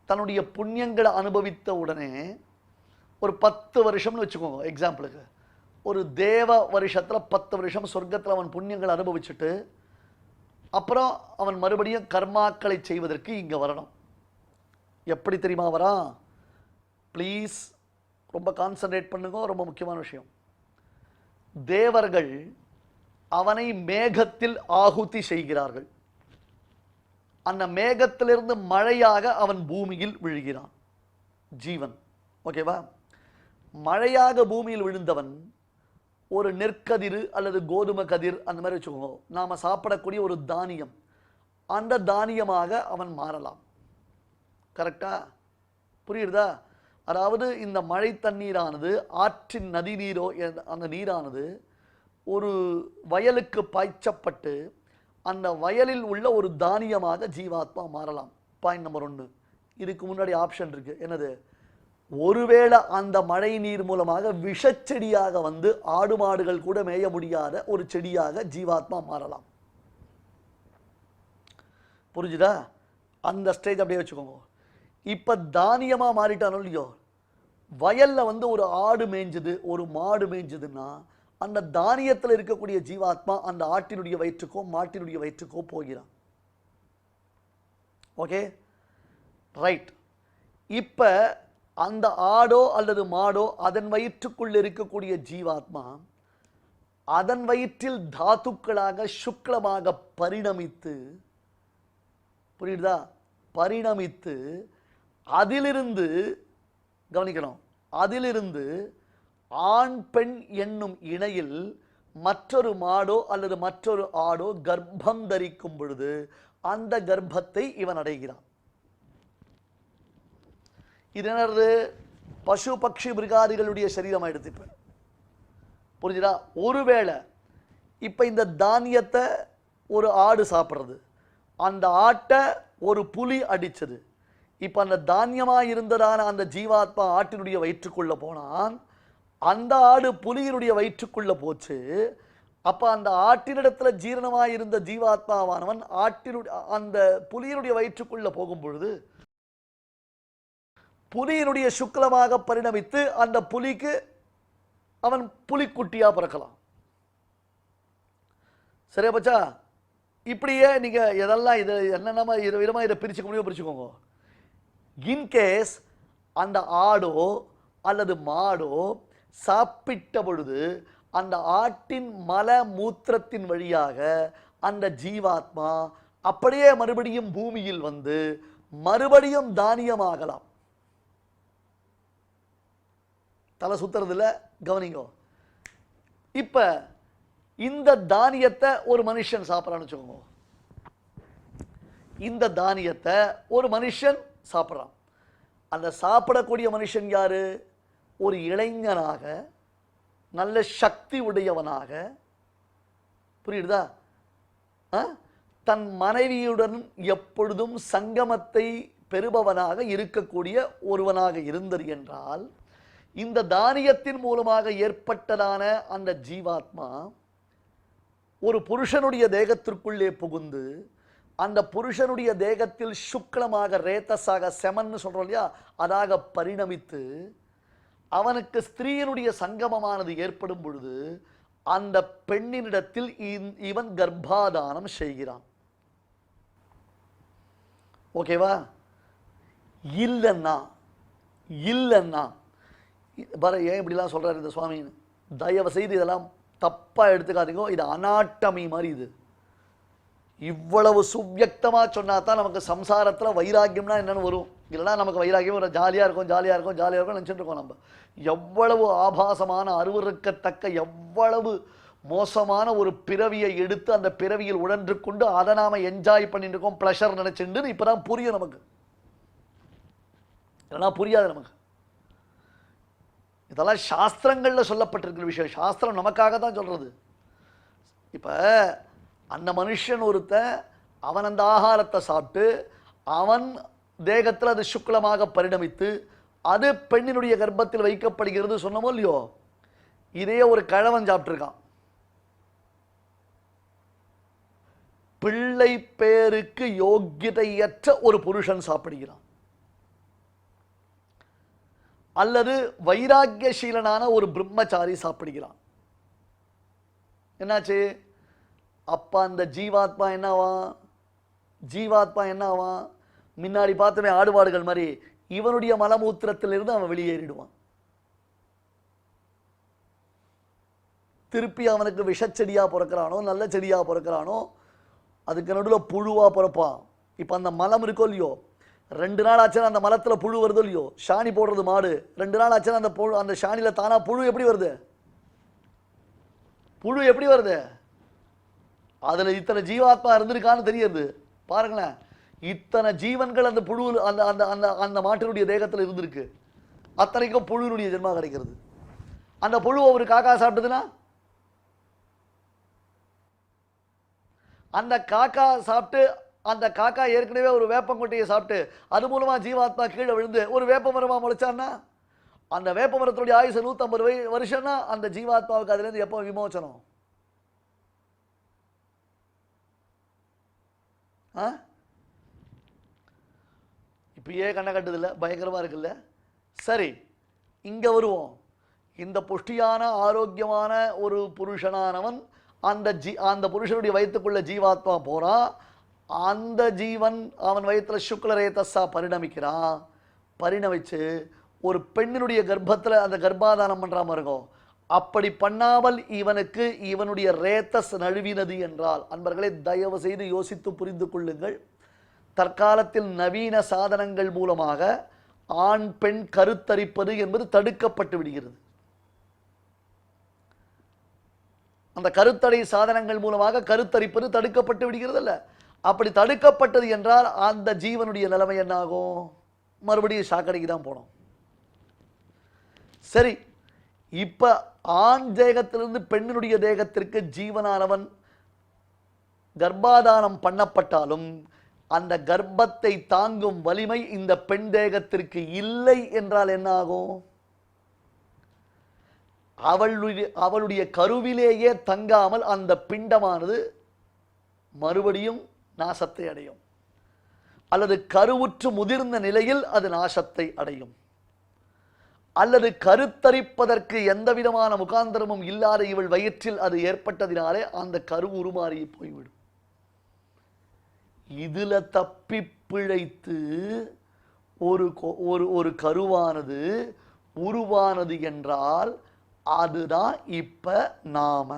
தன்னுடைய புண்ணியங்களை அனுபவித்த உடனே ஒரு 10 வருஷம்னு வச்சுக்கோங்க எக்ஸாம்பிளுக்கு. ஒரு தேவ வருஷத்தில் 10 வருஷம் சொர்க்கத்தில் அவன் புண்ணியங்களை அனுபவிச்சுட்டு அப்புறம் அவன் மறுபடியும் கர்மாக்களை செய்வதற்கு இங்கே வரணும். எப்படி தெரியுமா வரான்? ப்ளீஸ் ரொம்ப கான்சன்ட்ரேட் பண்ணுங்க, ரொம்ப முக்கியமான விஷயம். தேவர்கள் அவனை மேகத்தில் ஆகுதி செய்கிறார்கள். அந்த மேகத்திலிருந்து மழையாக அவன் பூமியில் விழுகிறான். ஜீவன், ஓகேவா? மழையாக பூமியில் விழுந்தவன் ஒரு நெற்கதிர் அல்லது கோதுமை கதிர் அந்த மாதிரி வச்சுக்கோங்க, நாம் சாப்பிடக்கூடிய ஒரு தானியம், அந்த தானியமாக அவன் மாறலாம். கரெக்டா? புரியுறதா? அதாவது இந்த மழை தண்ணீரானது ஆற்றின் நதி நீரோ அந்த நீரானது ஒரு வயலுக்கு பாய்ச்சப்பட்டு அந்த வயலில் உள்ள ஒரு தானியமாக ஜீவாத்மா மாறலாம். Point number 1. இதுக்கு முன்னாடி ஆப்ஷன் இருக்கு. என்னது? ஒருவேளை அந்த மழை நீர் மூலமாக விஷச்செடியாக வந்து ஆடு மாடுகள் கூட மேய முடியாத ஒரு செடியாக ஜீவாத்மா மாறலாம். புரிஞ்சுதா? அந்த ஸ்டேஜ் அப்படியே வச்சுக்கோங்க. இப்போ தானியமாக மாறிட்டானோ இல்லையோ, வயலில் வந்து ஒரு ஆடு மேய்ஞ்சது ஒரு மாடு மேய்ஞ்சதுன்னா அந்த தானியத்தில் இருக்கக்கூடிய ஜீவாத்மா அந்த ஆட்டினுடைய வயிற்றுக்கோ மாட்டினுடைய வயிற்றுக்கோ போகிறான். Okay, right. இப்போ அந்த ஆடோ அல்லது மாடோ அதன் வயிற்றுக்குள் இருக்கக்கூடிய ஜீவாத்மா அதன் வயிற்றில் தாத்துக்களாக சுக்லமாக பரிணமித்து, புரியுதா? பரிணமித்து அதிலிருந்து கவனிக்கணும், அதிலிருந்து ஆண் பெண் என்னும் இணையில் மற்றொரு மாடோ அல்லது மற்றொரு ஆடோ கர்ப்பம் தரிக்கும் பொழுது அந்த கர்ப்பத்தை இவன் அடைகிறான். இது என்னது? பசு பக்ஷி மிருகாதிகளுடைய சரீரம் ஆயிடுத்து. இப்ப புரிஞ்சுதா? ஒருவேளை இப்ப இந்த தானியத்தை ஒரு ஆடு சாப்பிட்றது, அந்த ஆட்டை ஒரு புலி அடிச்சது, இப்ப அந்த தானியமா இருந்ததான அந்த ஜீவாத்மா ஆட்டினுடைய வயிற்றுக்குள்ள போனான். அந்த ஆடு புலியினுடைய வயிற்றுக்குள்ள போச்சு. அப்ப அந்த ஆட்டினிடத்துல ஜீரணமாய் இருந்த ஜீவாத்மாவானவன் அந்த புலியினுடைய வயிற்றுக்குள்ள போகும் பொழுது புலியினுடைய சுக்லமாக பரிணமித்து அந்த புலிக்கு அவன் புலிக்குட்டியா பிறக்கலாம். சரியா பச்சா? இப்படியே நீங்க எதெல்லாம் இது என்னென்ன விதமா இதை பிரிச்சுக்க முடியும் பிரிச்சுக்கோங்க. இன்கேஸ் அந்த ஆடோ அல்லது மாடோ சாப்பிட்ட பொழுது அந்த ஆட்டின் மல மூத்திரத்தின் வழியாக அந்த ஜீவாத்மா அப்படியே மறுபடியும் பூமியில் வந்து மறுபடியும் தானியமாகலாம். தலை சுத்துறதுல கவனிங்கோ. இப்ப இந்த தானியத்தை ஒரு மனுஷன் சாப்பிட்றான்னு வச்சுக்கோங்க. இந்த தானியத்தை ஒரு மனுஷன் சாப்பிட்றான். அந்த சாப்பிடக்கூடிய மனுஷன் யாரு? ஒரு இளைஞனாக, நல்ல சக்தி உடையவனாக, புரியுதா? தன் மனைவியுடன் எப்பொழுதும் சங்கமத்தை பெறுபவனாக இருக்கக்கூடிய ஒருவனாக இருந்தது என்றால், இந்த தானியத்தின் மூலமாக ஏற்பட்டதான அந்த ஜீவாத்மா ஒரு புருஷனுடைய தேகத்திற்குள்ளே புகுந்து அந்த புருஷனுடைய தேகத்தில் சுக்லமாக ரேத்தஸாக செமன்னு சொல்றோம் இல்லையா, அதாக பரிணமித்து அவனுக்கு ஸ்திரீயினுடைய சங்கமமானது ஏற்படும் பொழுது அந்த பெண்ணினிடத்தில் இவன் கர்ப்பாதானம் செய்கிறான். ஓகேவா? இல்லைன்னா பாரு, ஏன் இப்படிலாம் சொல்றாரு இந்த சுவாமி? தயவு செய்து இதெல்லாம் தப்பா எடுத்துக்காதீங்க. இது அனாட்டமி மாதிரி. இது இவ்வளவு சுவ்யக்தமா சொன்னா தான் நமக்கு சம்சாரத்துல வைராக்கியம்னா என்னன்னு வரும். இல்லைன்னா நமக்கு வைராக்கியம் ஒரு ஜாலியா இருக்கும் நினைச்சிட்டு இருக்கோம். நம்ம எவ்வளவு ஆபாசமான, அருவருக்கத்தக்க, எவ்வளவு மோசமான ஒரு பிறவியை எடுத்து அந்த பிறவியில் உழன்று கொண்டு அதை நாம என்ஜாய் பண்ணிட்டு இருக்கோம், பிளஷர் நினைச்சுட்டு. இப்பதான் புரியும் நமக்கு, இல்லைன்னா புரியாது நமக்கு. இதெல்லாம் சாஸ்திரங்கள்ல சொல்லப்பட்டிருக்கிற விஷயம். சாஸ்திரம் நமக்காக தான் சொல்றது. இப்ப அந்த மனுஷன் அவன் அந்த ஆகாரத்தை சாப்பிட்டு அவன் தேகத்தில் அது சுக்லமாக பரிணமித்து அது பெண்ணினுடைய கர்ப்பத்தில் வைக்கப்படுகிறது சொன்னமோ இல்லையோ. இதே ஒரு கழவன் சாப்பிட்டிருக்கான். பிள்ளை பேருக்கு யோக்கியதையற்ற ஒரு புருஷன் சாப்பிடுகிறான். அல்லது வைராக்கியசீலனான ஒரு பிரம்மச்சாரி சாப்பிடுகிறான். என்னாச்சு? அப்ப அந்த ஜீவாத்மா என்னவா? முன்னாடி பார்த்தமே ஆடுபாடுகள் மாதிரி இவனுடைய மலமூத்திரத்திலிருந்து அவன் வெளியேறிடுவான். திருப்பி அவனுக்கு விஷச்செடியா பிறக்கிறானோ நல்ல செடியா பிறக்கிறானோ அதுக்கு நடுவில் புழுவா பிறப்பான். இப்ப அந்த மலம் இருக்கோ இல்லையோ, 2 நாள் ஆச்சுன்னா அந்த மலத்துல புழு வருதோ இல்லையோ, சாணி போடுறது மாடு, 2 நாள் ஆச்சுன்னா அந்த சாணியில தானா புழு எப்படி வருது? அதுல இத்தனை ஜீவாத்மா இருந்திருக்கான்னு தெரியுது. பாருங்களேன், இத்தனை ஜீவன்கள் அந்த புழு அந்த மாட்டினுடைய தேகத்துல இருந்திருக்கு. அத்தனைக்கும் புழுனுடைய ஜென்மா கிடைக்கிறது. அந்த புழு ஒரு காக்கா சாப்பிட்டதுன்னா அந்த காக்கா சாப்பிட்டு அந்த காக்கா ஏற்கனவே ஒரு வேப்பங்கொட்டையை சாப்பிட்டு அது மூலமா ஜீவாத்மா கீழே விழுந்து ஒரு வேப்ப மரமா முளைச்சான்னா அந்த வேப்ப மரத்துடைய ஆயுசு 150 வருஷம்னா அந்த ஜீவாத்மாவுக்கு அதுல இருந்து எப்போ விமோச்சனம்? இப்பயே கண்ணை கட்டுதில்ல, பயங்கரமா இருக்குல்ல? சரி, இங்க வருவோம். இந்த புஷ்டியான ஆரோக்கியமான ஒரு புருஷனானவன் அந்த புருஷனுடைய வயிற்றுக்குள்ள ஜீவாத்மா போறான். அந்த ஜீவன் அவன் வயிற்றுல சுக்லரேதஸா பரிணமிச்சு ஒரு பெண்ணினுடைய கர்ப்பத்துல அந்த கர்ப்பாதானம் பண்றாம இருக்கும். அப்படி பண்ணாமல் இவனுடைய ரேத்தஸ் நழுவினது என்றால், அன்பர்களே தயவு செய்து யோசித்து புரிந்து கொள்ளுங்கள். தற்காலத்தில் நவீன சாதனங்கள் மூலமாக ஆண் பெண் கருத்தரிப்பது என்பது தடுக்கப்பட்டு விடுகிறது. அந்த கருத்தடை சாதனங்கள் மூலமாக கருத்தரிப்பது தடுக்கப்பட்டு விடுகிறது அல்ல. அப்படி தடுக்கப்பட்டது என்றால் அந்த ஜீவனுடைய நிலைமை என்ன ஆகும்? மறுபடியும் சாக்கடைக்கு தான் போனோம். சரி, இப்ப ஆண் தேகத்திலிருந்து பெண்ணினுடைய தேகத்திற்கு ஜீவனானவன் கர்ப்பாதானம் பண்ணப்பட்டாலும் அந்த கர்ப்பத்தை தாங்கும் வலிமை இந்த பெண் தேகத்திற்கு இல்லை என்றால் என்ன ஆகும்? அவளுடைய கருவிலேயே தங்காமல் அந்த பிண்டமானது மறுபடியும் நாசத்தை அடையும், அல்லது கருவுற்று முதிர்ந்த நிலையில் அது நாசத்தை அடையும், அல்லது கருத்தரிப்பதற்கு எந்த விதமான முகாந்திரமும் இல்லாத இவள் வயிற்றில் அது ஏற்பட்டதினாலே அந்த கரு உருமாறி போய்விடும். இதுல தப்பி பிழைத்து ஒரு கருவானது உருவானது என்றால் அதுதான் இப்ப நாம.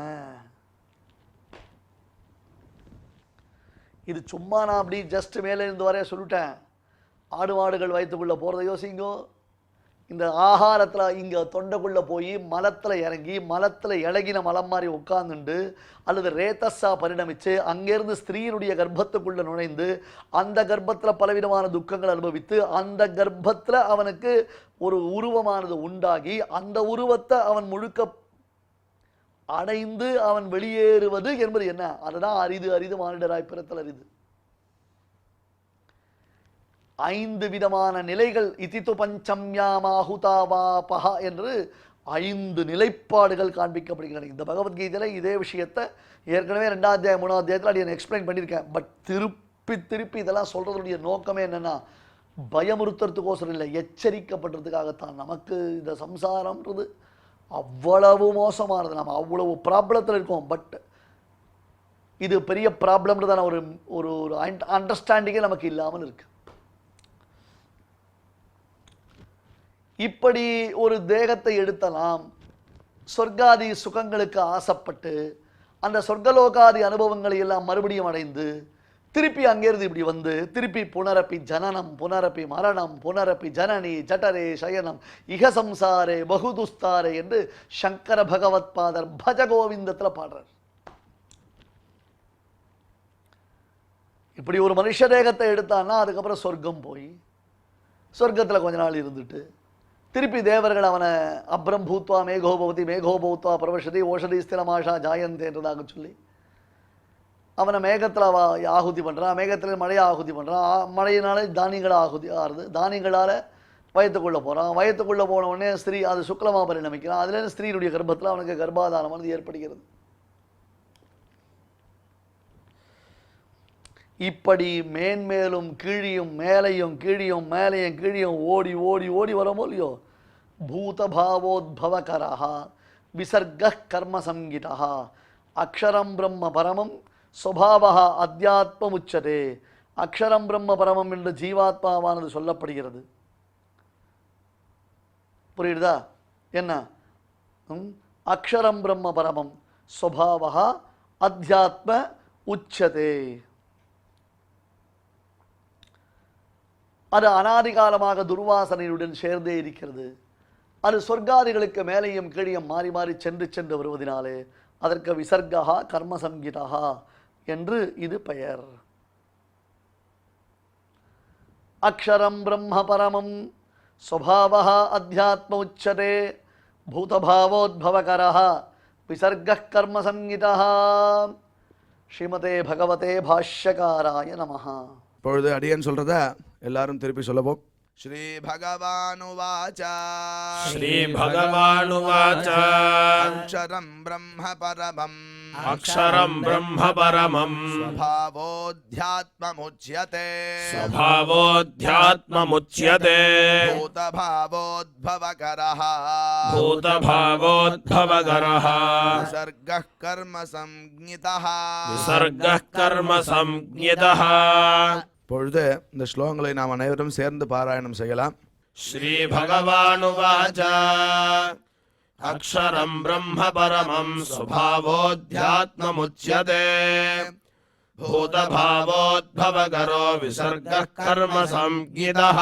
இது சும்மா நான் அப்படி ஜஸ்ட் மேலே இருந்து வரைய சொல்லிட்டேன். ஆடு மாடுகள் வயிற்றுக்குள்ள போறதை யோசிங்கோ. இந்த ஆகாரத்தில் இங்கே தொண்டைக்குள்ளே போய் மலத்தில் இறங்கி மலத்தில் இழகின மலம் மாதிரி உட்கார்ந்துண்டு அல்லது ரேத்தஸா பரிணமித்து அங்கேருந்து ஸ்திரீனுடைய கர்ப்பத்துக்குள்ளே நுழைந்து அந்த கர்ப்பத்தில் பலவிதமான துக்கங்கள் அனுபவித்து அந்த கர்ப்பத்தில் அவனுக்கு ஒரு உருவமானது உண்டாகி அந்த உருவத்தை அவன் முழுக்க அடைந்து அவன் வெளியேறுவது என்பது என்ன? அதுதான் அரிது அரிது மானிடராய் பிறத்தல் அரிது. 5 விதமான நிலைகள் இதித்து பஞ்சம்யாமாஹுதாவாபஹ என்று 5 நிலைப்பாடுகள் காண்பிக்கப்படுகின்றன. இந்த பகவத்கீதையில இதே விஷயத்தை ஏற்கனவே 2ஆம் அத்தியாயம் 3ஆம் அத்தியாயத்தில் அடி எக்ஸ்பிளைன் பண்ணியிருக்கேன். பட் திருப்பி இதெல்லாம் சொல்றதுடைய நோக்கமே என்னன்னா, பயமுறுத்துறதுக்கோசரம் இல்லை, எச்சரிக்கப்படுறதுக்காகத்தான். நமக்கு இந்த சம்சாரம்ன்றது அவ்வளவு மோசமானது, நம்ம அவ்வளவு ப்ராப்ளத்தில் இருக்கோம். பட் இது பெரிய ப்ராப்ளம்ன்றதான ஒரு ஒரு அண்டர்ஸ்டாண்டிங்கே நமக்கு இல்லாமல் இருக்கு. இப்படி ஒரு தேகத்தை எடுத்தலாம், சொர்க்காதி சுகங்களுக்கு ஆசைப்பட்டு அந்த சொர்க்கலோகாதி அனுபவங்களை எல்லாம் மறுபடியும் அடைந்து திருப்பி அங்கேருந்து இப்படி வந்து திருப்பி புனரப்பி ஜனனம் புனரப்பி மரணம் புனரப்பி ஜனனி ஜட்டரே சயனம் இகசம்சாரே பகுதுஸ்தாரே என்று சங்கர பகவத் பாதர் பஜகோவிந்தத்தில் பாடுறார். இப்படி ஒரு மனுஷ தேகத்தை எடுத்தான்னா அதுக்கப்புறம் சொர்க்கம் போய் சொர்க்கத்தில் கொஞ்ச நாள் இருந்துட்டு திருப்பி தேவர்கள் அவனை அப்ரம் பூத்வா மேகோபவதி மேகோபௌத்வா பிரவசதி ஓஷதி ஸ்திரமாஷா ஜாயந்தே என்றதாக சொல்லி அவனை மேகத்தில் ஆகுதி பண்ணுறான், மேகத்தில் மழையை ஆகுதி பண்ணுறான், மழையினால தானியங்களை ஆகுதி ஆறுது, தானியங்களால் வயத்துக்குள்ளே போகிறான், வயத்துக்குள்ளே போன உடனே ஸ்திரீ அது சுக்லமாக பரிணமிக்கிறான், அதுலேருந்து ஸ்திரீனுடைய கர்ப்பத்தில் அவனுக்கு கர்ப்பாதானமானது ஏற்படுகிறது. இப்படி மேன்மேலும் கீழியும் மேலையும் கீழியும் மேலையும் கீழியும் ஓடி ஓடி ஓடி வரமோ இல்லையோ, பூதபாவோத்பவகரஹா விசர்க கர்ம சங்கீதா அக்ஷரம் பிரம்ம பரமம் ஸ்வபாவஹ அத்தியாத்மமுச்சதே. அக்ஷரம் பிரம்ம பரமம் என்று ஜீவாத்மாவானது சொல்லப்படுகிறது. புரியுதா? என்ன அக்ஷரம் பிரம்ம பரமம் ஸ்வபாவஹ அத்தியாத்ம உச்சதே. அது அனாதிகாலமாக துர்வாசனையுடன் சேர்ந்தே இருக்கிறது. அது சொர்க்காதிகளுக்கு மேலேயும் கீழையும் மாறி மாறி சென்று சென்று வருவதனாலே அதற்கு விசர்கா கர்மசங்கீதா என்று இது பெயர். அக்ஷரம் பிரம்ம பரமம் ஸ்வபாவஹ அத்தியாத்ம உச்சதே பூதபாவோத்பவகரஹ விசர்க கர்மசங்கீதா. ஸ்ரீமதே பகவதே பாஷ்யகாராய நமஹ. இப்பொழுது அடியன் சொல்றத எல்லாரும் திருப்பி சொல்லவும். ஸ்ரீ பகவானுவாச்ச ஸ்ரீ பகவானுவாச்ச அக்ஷரம் பிரம்ம பரமம் அக்ஷரம் பிரம்ம பரமம் ஸ்வபாவோத்யாத்மமுச்யதே ஸ்வபாவோத்யாத்மமுச்யதே பூதபாவோத்பவகரஹ பூதபாவோத்பவகரஹ விசர்கः கர்ம சம்ஞிதः விசர்கः கர்ம சம்ஞிதः. இப்பொழுது இந்த ஸ்லோகங்களை நாம் அனைவரும் சேர்ந்து பாராயணம் செய்யலாம். ஸ்ரீ பகவானுவாச்ச அக்ஷரம் பிரம்ம பரமம் ஸ்வபாவோத்யாத்மமுச்யதே பூதபாவோத்பவகரோ விசர்கः கர்ம சம்ஞிதः.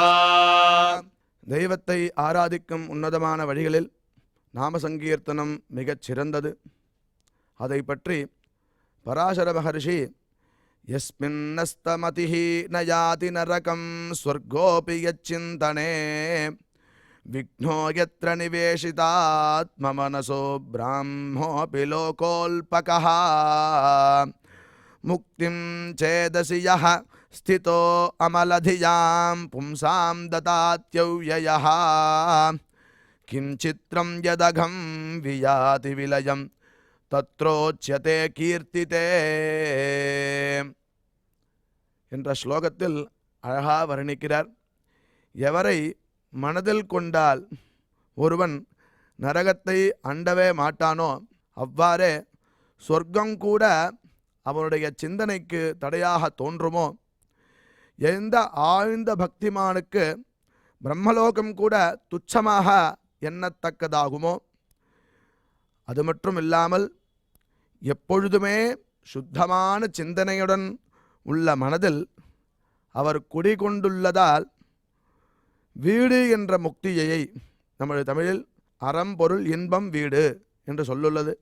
தெய்வத்தை ஆராதிக்கும் உன்னதமான வழிகளில் நாம சங்கீர்த்தனம் மிகச் சிறந்தது. அதை பற்றி பராசர மகர்ஷி யஸ்மின்னஸ்தமதிஹ ந யாதி நரகம் ஸ்வர்கோபி யச்சிந்தனே விக்னோ யத்ர நிவேஷிதாத்ம மனசோ பிராம்மோபி லோகோல்பகः முக்திம் சேதசி யஹ ஸ்திதோ அமலதியாம் பும்சாம் ததாத்யவ்யயः கிஞ்சித்ரம் யதகம் வியாதி விலயம் தத்ரோச்யதே கீர்த்திதே என்ற ஸ்லோகத்தில் அழகா வர்ணிக்கிறார். எவரை மனதில் கொண்டால் ஒருவன் நரகத்தை அண்டவே மாட்டானோ அவ்வாறே சொர்க்கம் கூட அவனுடைய சிந்தனைக்கு தடையாக தோன்றுமோ, எந்த ஆழ்ந்த பக்திமானுக்கு பிரம்மலோகம் கூட துச்சமாக எண்ணத்தக்கதாகுமோ, அது மட்டும் இல்லாமல் எப்பொழுதுமே சுத்தமான சிந்தனையுடன் உள்ள மனதில் அவர் குடிகொண்டுள்ளதால் வீடு என்ற முக்தியை, நமது தமிழில் அறம்பொருள் இன்பம் வீடு என்று சொல்லுள்ளது,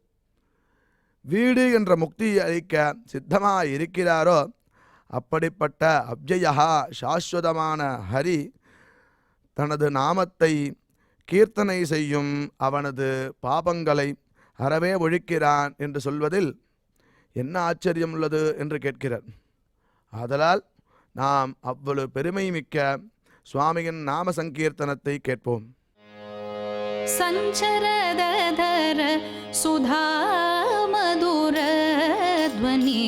வீடு என்ற முக்தியை அளிக்க சித்தமாக இருக்கிறாரோ அப்படிப்பட்ட அவ்யயா சாஸ்வதமான ஹரி தனது நாமத்தை கீர்த்தனை செய்யும் அவனது பாபங்களை அறவே ஒழிக்கிறான் என்று சொல்வதில் என்ன ஆச்சரியம் உள்ளது என்று கேட்கிறார். ஆதலால் நாம் அவ்வளவு பெருமை மிக்க சுவாமியின் நாம சங்கீர்த்தனத்தை கேட்போம். சஞ்சரதர சுதா மதுர த்வனி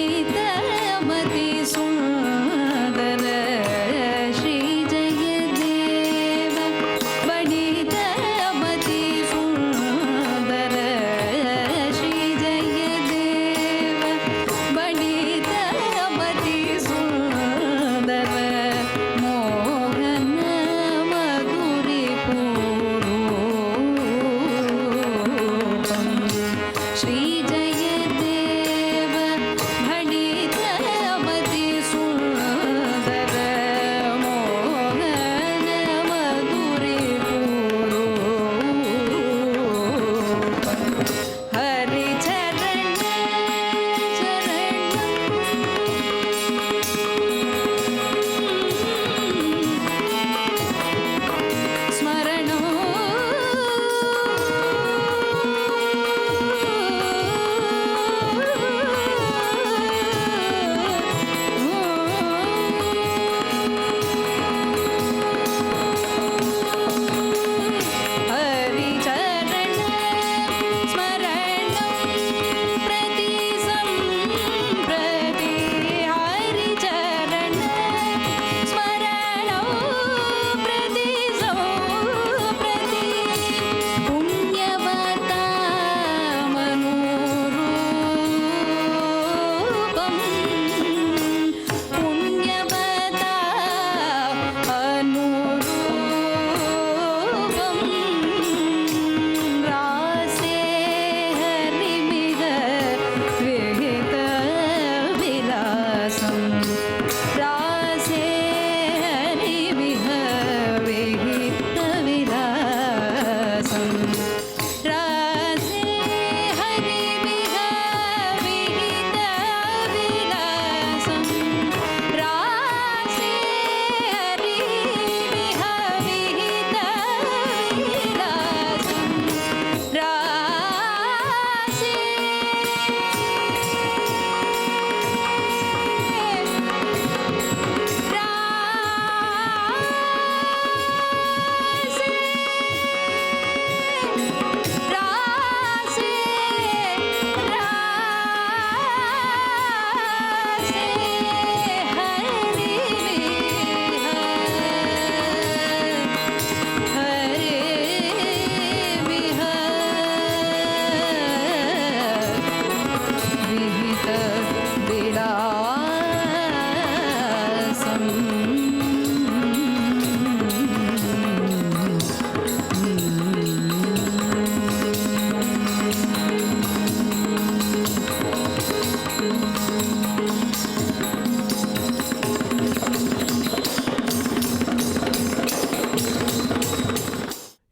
बणितमति सुन्दर श्री जयदेव बणितमति सुन्दर श्री जयदेव बणितमति सुन्दर मोहन मधुरिपूरूपम् श्री जयदेव भणितमति सुन्दर मोहन मधुरिपूरूपम् हरिचरण स्मरणो हरिचरण स्मरणं प्रति सम्प्रति हरिचरण स्मरणं प्रति सम्प्रति पुण्यवता मनोरूपम् पुण्यवता अनुरूपम् रासे हरिमिह विहितविलासम् रासे हरिमिह विहितविलासम् रासे हरिमिह विहितविलासम् रासे हरिमिह विहितविलासम् रासे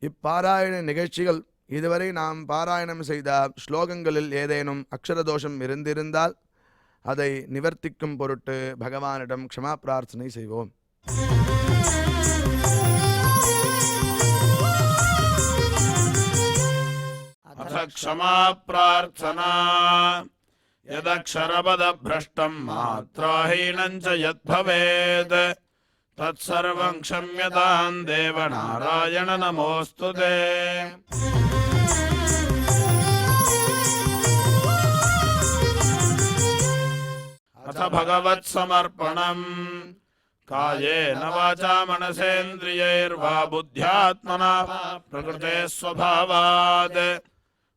இப்பாராயண நிகழ்ச்சிகள் இதுவரை நாம் பாராயணம் செய்த ஸ்லோகங்களில் ஏதேனும் அக்ஷரதோஷம் இருந்திருந்தால் அதை நிவர்த்திக்கும் பொருட்டு பகவானிடம் க்ஷமா பிரார்த்தனை செய்வோம். अथ क्षमा प्रार्थना यदक्षरपदभ्रष्टं मात्राहीनं च यद्भवेत् तत्सर्वं क्षम्यतां देवनारायण नमोऽस्तु ते। अथ भगवत्समर्पणम् कायेन वाचा मनसेन्द्रियैर्वा बुद्ध्यात्मना प्रकृते स्वभावात्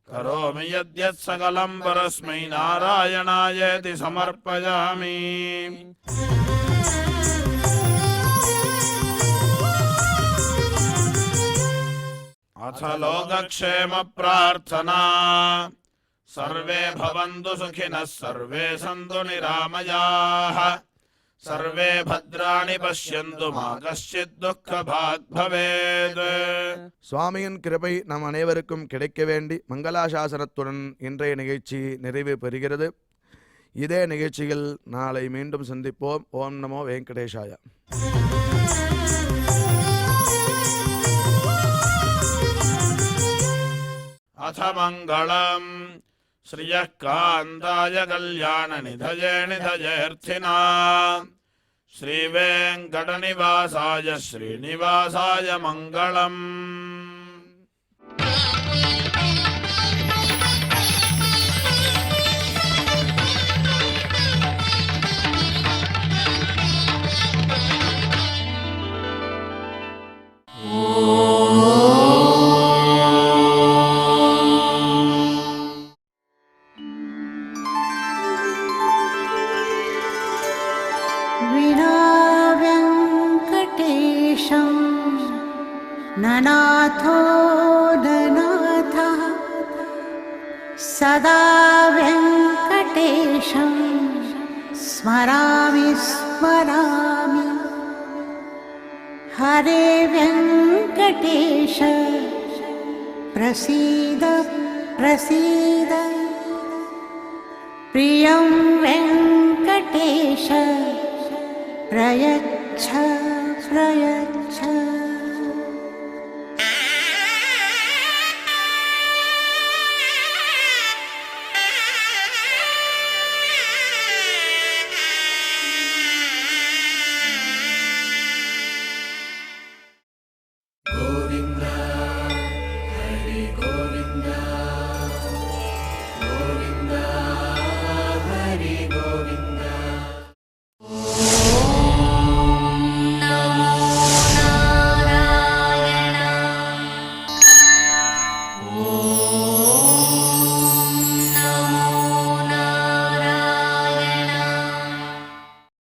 करोमि यद्यत् सकलं परस्मै नारायणायेति समर्पयामि। अथ लोकक्षेम प्रार्थना सर्वे भवन्तु सुखिनः सर्वे सन्तु निरामयाः सर्वे भद्राणि पश्यन्तु मा कश्चित् दुःखभाग् भवेत्। சுவாமியின் கிருபை நம் அனைவருக்கும் கிடைக்க வேண்டி மங்களாசாசனத்துடன் இன்றைய நிகழ்ச்சி நிறைவு பெறுகிறது. இதே நிகழ்ச்சியில் நாளை மீண்டும் சந்திப்போம். ஓம் நமோ வெங்கடேஷாய. अथ मङ्गलम् श्रियः कान्ताय कल्याणनिधये निधयेऽर्थिना श्रीवेङ्कटनिवासाय श्रीनिवासाय मङ्गलम्। विना वेङ्कटेशं ननाथो ननाथः सदा वेङ्कटेशं स्मरामि स्मरामि हरे वेङ्कटेश प्रसीद प्रसीद प्रियं वेङ्कटेश प्रयच्छ प्रयच्छ